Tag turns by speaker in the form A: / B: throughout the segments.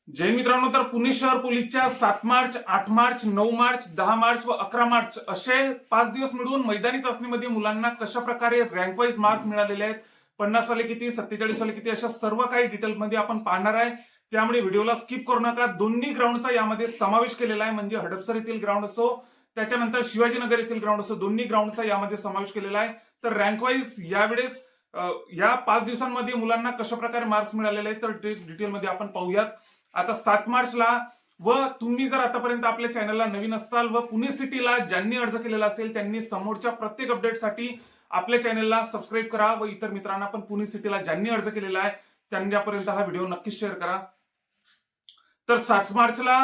A: जय मित्रांनो, तर पुणे शहर पोलीसच्या 7 मार्च, 8 मार्च, 9 मार्च, 10 मार्च व 11 मार्च असे 5 दिवस मिळून मैदानी चाचणीमध्ये मुलांना कशा प्रकारे रँक वाईज मार्क मिळालेले आहेत, 50 वाले किती, 47 वाले किती, अशा सर्व काही डिटेलमध्ये आपण पाहणार आहे. त्यामुळे व्हिडिओला स्किप करू नका. दोन्ही ग्राउंडचा यामध्ये समावेश केलेला आहे, म्हणजे हडपसर येथील ग्राउंड असो, त्याच्यानंतर शिवाजीनगर येथील ग्राउंड असो, दोन्ही ग्राउंडचा यामध्ये समावेश केलेला आहे. तर रँक वाईज यावेळेस या 5 दिवसांमध्ये मुलांना कशा प्रकारे मार्क्स मिळालेले आहेत तर डिटेलमध्ये आपण पाहूयात. आता 7 मार्चला व तुम्ही जर आतापर्यंत आपल्या चॅनलला नवीन असाल व पुणे सिटीला ज्यांनी अर्ज केलेला असेल त्यांनी समोरच्या प्रत्येक अपडेटसाठी आपल्या चॅनलला सबस्क्राईब करा व इतर मित्रांना पण पुणे सिटीला ज्यांनी अर्ज केलेला आहे त्यांच्यापर्यंत हा व्हिडिओ नक्कीच शेअर करा. तर 7 मार्चला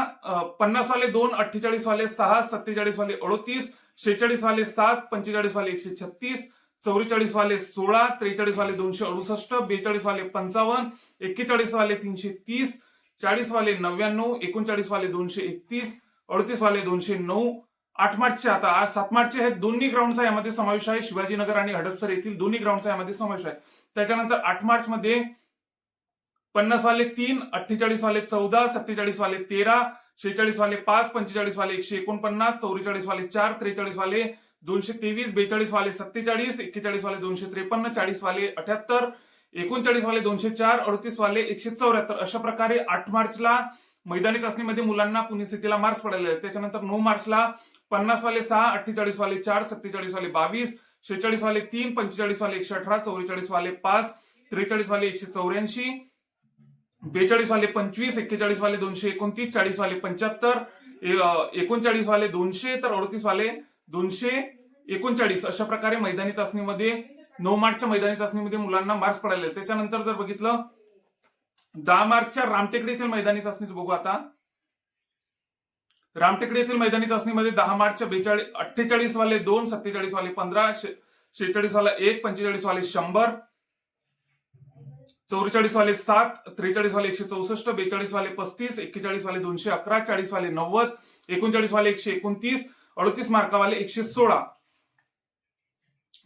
A: 50 वाले 2, 48 वाले 6, 47 वाले 38, 46 वाले 7, 45 वाले 136, 44 वाले 16, 43 वाले 268, 42 वाले 55, 41 वाले 330, 40 वाले 99, 39 वाले 231, 38 वाले 209. 8 मार्चचे आता आज 7 मार्चचे हे दोन्ही ग्राउंडचा यामध्ये समावेश आहे. शिवाजीनगर आणि हडपसर येथील दोन्ही ग्राउंडचा यामध्ये समावेश आहे. त्याच्यानंतर 8 मार्च मध्ये 50 वाले 3, 48 वाले 14, 47 वाले 13, 46 वाले 5, 45 वाले 149, 44 वाले 4, 43 वाले 223, 42 वाले 47, 41 वाले 253, 40 वाले 78, 39 वाले 204, 38 वाले 174. अशा प्रकारे 8 मार्चला मैदानी चाचणीमध्ये मुलांना पुणे सिटीला मार्क्स पडलेले आहेत. त्याच्यानंतर 9 मार्चला 50 वाले 6, 48 वाले 4, 47 वाले 22, 46 वाले 3, 45 वाले 118, 44 वाले 5, 43 वाले 184, 42 वाले 25, 41 वाले 229, 40 वाले 75, 39 वाले 200 तर 38 वाले 239. अशा प्रकारे मैदानी चाचणीमध्ये 9 मार्चच्या मैदानी चाचणीमध्ये मुलांना मार्क्स पडायला. त्याच्यानंतर जर बघितलं 10 मार्चच्या रामटेकडी येथील मैदानी चाचणीचं बघू. आता रामटेकडी येथील मैदानी चाचणीमध्ये 10 मार्चच्या 48 वाले 2, 47 वाले 15, 46 वाला 1, 45 वाले 100, 44 वाले 7, 43 वाले 164, 42 वाले 35, 41 वाले 211, 40 वाले 90, 39 वाले 129, 38 मार्कावाले 116.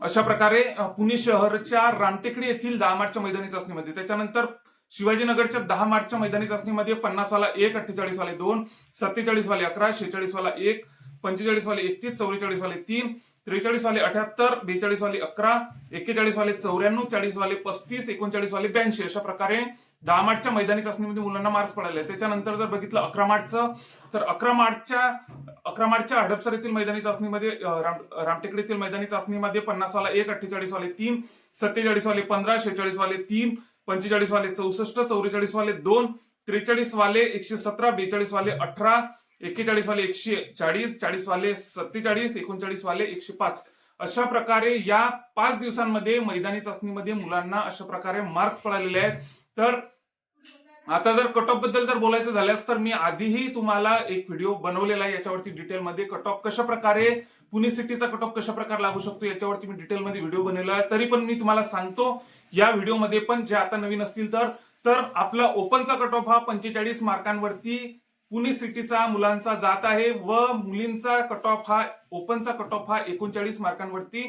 A: अशा प्रकारे पुणे शहरच्या रामटेकडी येथील 10 मार्चच्या मैदानी चाचणीमध्ये. त्याच्यानंतर शिवाजीनगरच्या 10 मार्चच्या मैदानी चाचणीमध्ये 50 वाला 1, 48 वाले 2, 47 वाले 11, 46 वाला 1, 45 वाले 31, 44 वाले 3, 43 वाले 78, 42 वाले 11, 41 वाले 94, 40 वाले 35, 39 वाले 82. अशा प्रकारे 10 मार्चच्या मैदानी चाचणीमध्ये मुलांना मार्क्स पडायला. त्याच्यानंतर जर बघितलं 11 मार्चचं तर 11 मार्चच्या हडपसर येथील मैदानी चाचणीमध्ये रामटेकडी येथील मैदानी चाचणीमध्ये 50 वाला 1, 48 वाले 3, 47 वाले 15, 46 वाले 3, 45 वाले 64, 44 वाले 2, 43 वाले 117, 42 वाले 18, 41 वाले 140, 40 वाले 47, 39 वाले 105. अशा प्रकारे या 5 दिवसांमध्ये मैदानी चाचणीमध्ये मुलांना अशा प्रकारे मार्क्स पडालेले आहेत. तर आता जर कट ऑफ बद्दल जर बोलायचं झाल्यास तर मी आधीही तुम्हाला एक व्हिडिओ बनवलेला आहे याच्यावरती डिटेलमध्ये कट ऑफ कशा प्रकारे पुणे सिटीचा कट ऑफ कशा प्रकारे लागू शकतो याच्यावरती मी डिटेलमध्ये व्हिडिओ बनवलेला आहे. तरी पण मी तुम्हाला सांगतो या व्हिडिओमध्ये पण जे आता नवीन असतील तर आपला ओपनचा कट ऑफ हा 45 मार्कांवरती पुणे सिटीचा मुलांचा जात आहे व मुलींचा कट ऑफ हा ओपनचा कट ऑफ हा 39 मार्कांवरती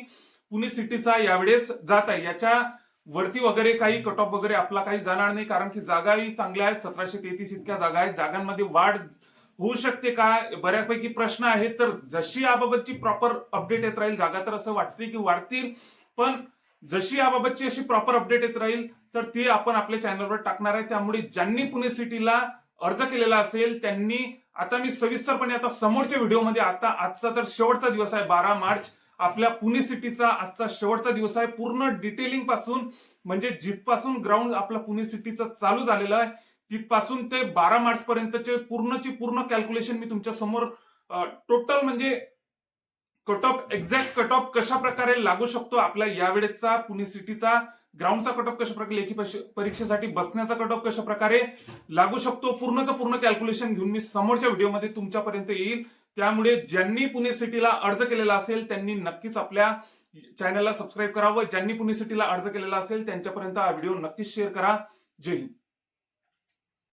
A: पुणे सिटीचा यावेळेस जात आहे. याच्या वरती वगैरे काही कट ऑफ वगैरे आपला काही जाणार नाही, कारण की जागाही चांगल्या आहेत. 1733 इतक्या जागा आहेत. जागांमध्ये वाढ होऊ शकते का, बऱ्यापैकी प्रश्न आहेत. तर जशी याबाबतची प्रॉपर अपडेट येत राहील, जागा तर असं वाटते की वाढतील, पण जशी याबाबतची अशी प्रॉपर अपडेट येत राहील तर ती आपण आपल्या चॅनलवर टाकणार आहे. त्यामुळे ज्यांनी पुणे सिटीला अर्ज केलेला असेल त्यांनी आता मी सविस्तरपणे आता समोरच्या व्हिडिओमध्ये आजचा तर शेवटचा दिवस आहे 12 मार्च आपल्या पुणे सिटीचा आजचा शेवटचा दिवस आहे. पूर्ण डिटेलिंग पासून म्हणजे जिथपासून ग्राउंड आपला पुणे सिटीचं चालू झालेलं आहे तिथपासून ते 12 मार्च पर्यंतचे पूर्ण कॅल्क्युलेशन मी तुमच्या समोर टोटल म्हणजे cut off exact cut off कशा प्रकारे लागू शकतो आपल्या यावेळेचा पुणे सिटीचा ग्राउंडचा कट ऑफ कशा प्रकारे लेखी परीक्षेसाठी बसण्याचा कट ऑफ कशा प्रकारे लागू शकतो पूर्ण कॅल्क्युलेशन घेऊन मी समोरच्या व्हिडिओमध्ये तुमच्यापर्यंत येईल. त्यामुळे ज्यांनी पुणे सिटीला अर्ज केलेला असेल त्यांनी नक्कीच आपल्या चॅनलला सबस्क्राईब करा व ज्यांनी पुणे सिटीला अर्ज केलेला असेल त्यांच्यापर्यंत हा व्हिडिओ नक्कीच शेअर करा. जय हिंद.